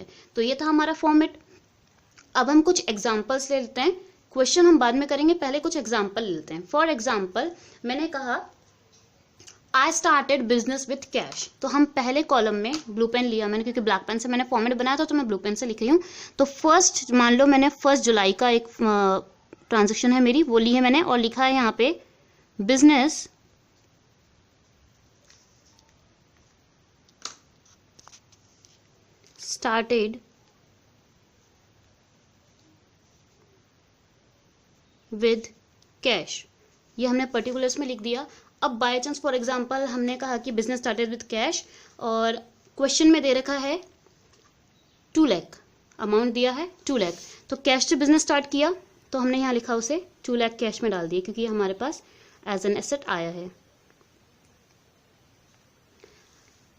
है। तो ये था हमारा फॉर्मेट। अब हम कुछ एग्जाम्पल्स ले लेते हैं, क्वेश्चन हम बाद में करेंगे, पहले कुछ एग्जाम्पल ले लेते हैं। फॉर एग्जाम्पल मैंने कहा I started business with cash, तो हम पहले कॉलम में ब्लू पेन लिया मैंने, क्योंकि ब्लैक पेन से मैंने फॉर्मेट बनाया था तो मैं ब्लू पेन से लिख रही हूँ। तो फर्स्ट मान लो मैंने 1 जुलाई का एक ट्रांजेक्शन है मेरी, वो ली है मैंने और लिखा है यहाँ पे बिजनेस स्टार्टेड विद कैश, ये हमने पर्टिकुलर्स में लिख दिया। अब बाय चांस फॉर एग्जांपल हमने कहा कि बिजनेस स्टार्टेड विद कैश और क्वेश्चन में दे रखा है 2 लाख, अमाउंट दिया है 2 लाख, तो कैश से बिजनेस स्टार्ट किया तो हमने यहाँ लिखा उसे 2 लाख कैश में डाल दिया, क्योंकि ये हमारे पास एज एन एसेट आया है।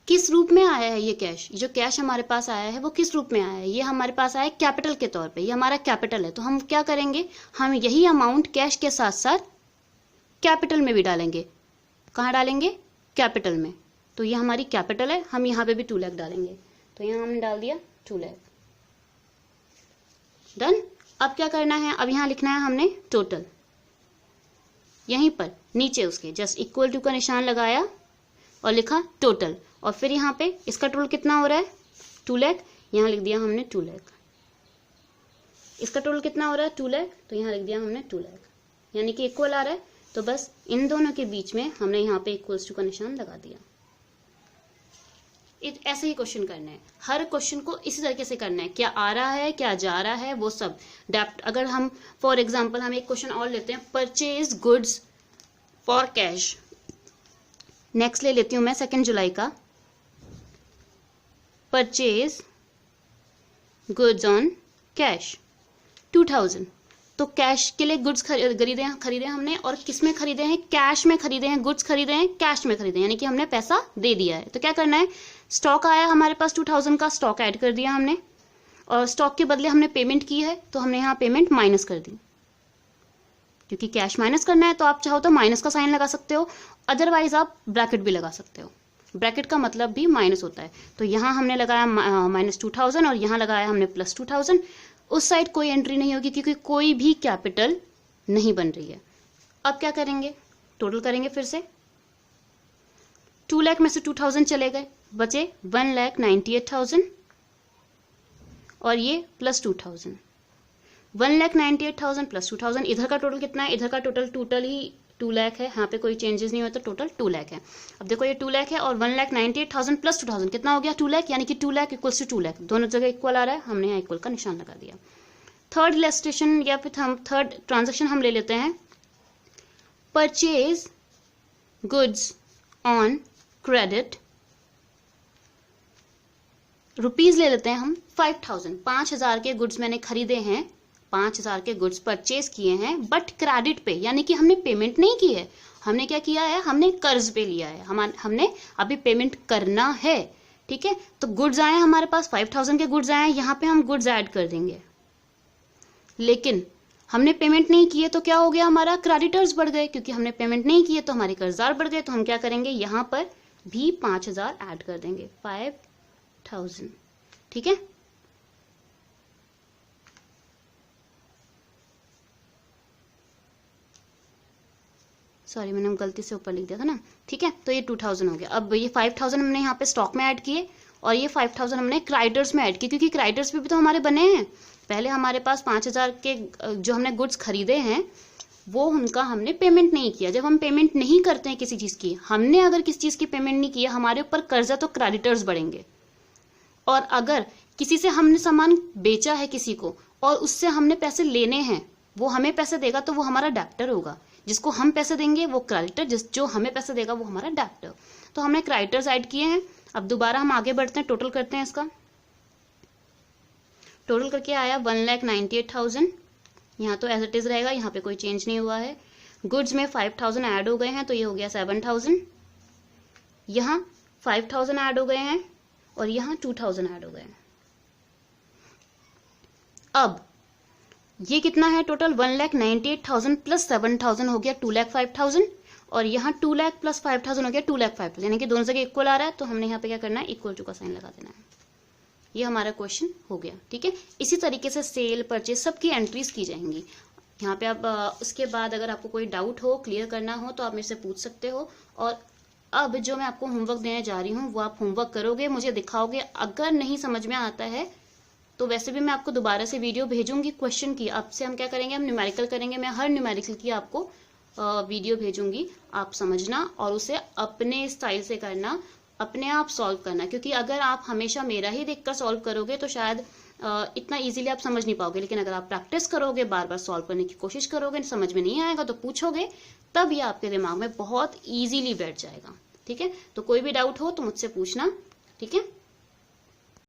किस रूप में आया है ये कैश, जो कैश हमारे पास आया है वो किस रूप में आया है, ये हमारे पास आया है कैपिटल के तौर पे, ये हमारा कैपिटल है। तो हम क्या करेंगे, हम यही अमाउंट कैश के साथ साथ कैपिटल में भी डालेंगे। कहाँ डालेंगे, कैपिटल में। तो ये हमारी कैपिटल है, हम यहाँ पे भी 2 लाख डालेंगे, तो यहाँ हमने डाल दिया 2 लाख। डन। अब क्या करना है, अब यहाँ लिखना है हमने टोटल, यहीं पर नीचे उसके जस्ट इक्वल टू का निशान लगाया और लिखा टोटल, और फिर यहाँ पे इसका टोटल कितना हो रहा है 2 लाख, यहाँ लिख दिया हमने 2 लाख। इसका टोटल कितना हो रहा है 2 लाख, तो यहाँ लिख दिया हमने 2 लाख, यानी कि इक्वल आ रहा है। तो बस इन दोनों के बीच में हमने यहाँ पे इक्वल्स टू का निशान लगा दिया। ऐसे ही क्वेश्चन करना है, हर क्वेश्चन को इसी तरीके से करना है, क्या आ रहा है क्या जा रहा है वो सब डेप्थ। अगर हम फॉर एग्जांपल हम एक क्वेश्चन और लेते हैं, purchase goods for cash. Next ले लेती हूं मैं 2 जुलाई का, परचेज गुड्स ऑन कैश 2000। तो कैश के लिए गुड्स खरीदे हमने, और किस में खरीदे हैं, कैश में खरीदे हैं, गुड्स खरीदे हैं कैश में खरीदे, यानी कि हमने पैसा दे दिया है। तो क्या करना है, स्टॉक आया हमारे पास 2000 का, स्टॉक ऐड कर दिया हमने, और स्टॉक के बदले हमने पेमेंट की है तो हमने यहाँ पेमेंट माइनस कर दी, क्योंकि कैश माइनस करना है तो आप चाहो तो माइनस का साइन लगा सकते हो, अदरवाइज आप ब्रैकेट भी लगा सकते हो, ब्रैकेट का मतलब भी माइनस होता है। तो यहाँ हमने लगाया -2000 और यहाँ लगाया हमने +2000। उस साइड कोई एंट्री नहीं होगी क्योंकि कोई भी कैपिटल नहीं बन रही है। अब क्या करेंगे, टोटल करेंगे फिर से, 2 लाख में से 2000 चले गए, बचे 1,98,000 और ये +2000, 1,98,000 + 2000। इधर का टोटल कितना है, इधर का टोटल ही 2 लाख है, यहाँ पे कोई चेंजेस नहीं होता, टोटल 2 लाख है। अब देखो ये 2 लाख है और 1,98,000 + 2000 कितना हो गया 2 लाख, यानी कि 2 लाख इक्वल्स टू 2 लाख, दोनों जगह इक्वल आ रहा है, हमने यहाँ इक्वल का निशान लगा दिया। थर्ड इलस्ट्रेशन या फिर हम थर्ड ट्रांजेक्शन हम ले लेते हैं, purchase goods on credit, rupees ले लेते हैं हम 5000, 5000 के गुड्स मैंने खरीदे हैं, 5000 के गुड्स परचेज किए हैं, बट क्रेडिट पे, यानी कि हमने पेमेंट नहीं की है, हमने क्या किया है, हमने कर्ज पे लिया है, हमने अभी पेमेंट करना है। ठीक है, तो गुड्स आए हमारे पास 5000 के गुड्स आए, यहाँ पे हम गुड्स ऐड कर देंगे, लेकिन हमने पेमेंट नहीं किए तो क्या हो गया, हमारा क्रेडिटर्स बढ़ गए, क्योंकि हमने पेमेंट नहीं किए तो हमारे कर्जदार बढ़ गए। तो हम क्या करेंगे, यहाँ पर भी 5000 ऐड कर देंगे, 5000। ठीक है, सॉरी मैंने गलती से ऊपर लिख दिया था ना। ठीक है, तो ये 2000 हो गया। अब ये 5000 हमने यहाँ पे स्टॉक में ऐड किए और ये 5000 हमने क्रेडिटर्स में ऐड किए, क्योंकि क्रेडिटर्स भी तो हमारे बने हैं। पहले हमारे पास 5000 के जो हमने गुड्स खरीदे हैं वो उनका हमने पेमेंट नहीं किया। जब हम पेमेंट नहीं करते हैं किसी चीज की, हमने अगर किसी चीज की पेमेंट नहीं किया, हमारे ऊपर कर्जा, तो क्रेडिटर्स बढ़ेंगे। और अगर किसी से हमने सामान बेचा है किसी को और उससे हमने पैसे लेने हैं, वो हमें पैसे देगा तो वो हमारा डेब्टर होगा, जिसको हम पैसे देंगे वो क्रेडिटर, जो हमें पैसे देगा वो हमारा डेब्टर। तो हमने क्रेडिटर्स ऐड किए हैं। अब दोबारा हम आगे बढ़ते हैं, टोटल करते हैं इसका। टोटल करके आया 1,98,000, यहाँ तो एज इट इज रहेगा, यहाँ पे कोई चेंज नहीं हुआ है। गुड्स में 5000 ऐड हो गए हैं तो ये हो गया 7000, यहाँ 5000 ऐड हो गए हैं और यहाँ 2000 ऐड हो गए हैं। अब ये कितना है टोटल, 1,98,000 + 7000 हो गया 2,05,000, और यहाँ 2 लाख + 5000 हो गया 2,05,000, यानी कि दोनों जगह इक्वल आ रहा है। तो हमने यहाँ पे क्या करना है, इक्वल टू का साइन लगा देना है। ये हमारा क्वेश्चन हो गया। ठीक है, इसी तरीके से सेल, परचेज सबकी एंट्रीज की जाएंगी यहाँ पे। आप उसके बाद अगर आपको कोई डाउट हो, क्लियर करना हो तो आप मेरे से पूछ सकते हो। और अब जो मैं आपको होमवर्क देने जा रही हूँ वो आप होमवर्क करोगे, मुझे दिखाओगे। अगर नहीं समझ में आता है तो वैसे भी मैं आपको दोबारा से वीडियो भेजूंगी क्वेश्चन की। अब से हम क्या करेंगे, हम न्यूमेरिकल करेंगे। मैं हर न्यूमेरिकल की आपको वीडियो भेजूंगी, आप समझना और उसे अपने स्टाइल से करना, अपने आप सॉल्व करना। क्योंकि अगर आप हमेशा मेरा ही देखकर सॉल्व करोगे तो शायद इतना इजीली आप समझ नहीं पाओगे। लेकिन अगर आप प्रैक्टिस करोगे, बार बार सॉल्व करने की कोशिश करोगे, समझ में नहीं आएगा तो पूछोगे, तब ये आपके दिमाग में बहुत इजीली बैठ जाएगा। ठीक है, तो कोई भी डाउट हो तो मुझसे पूछना। ठीक है।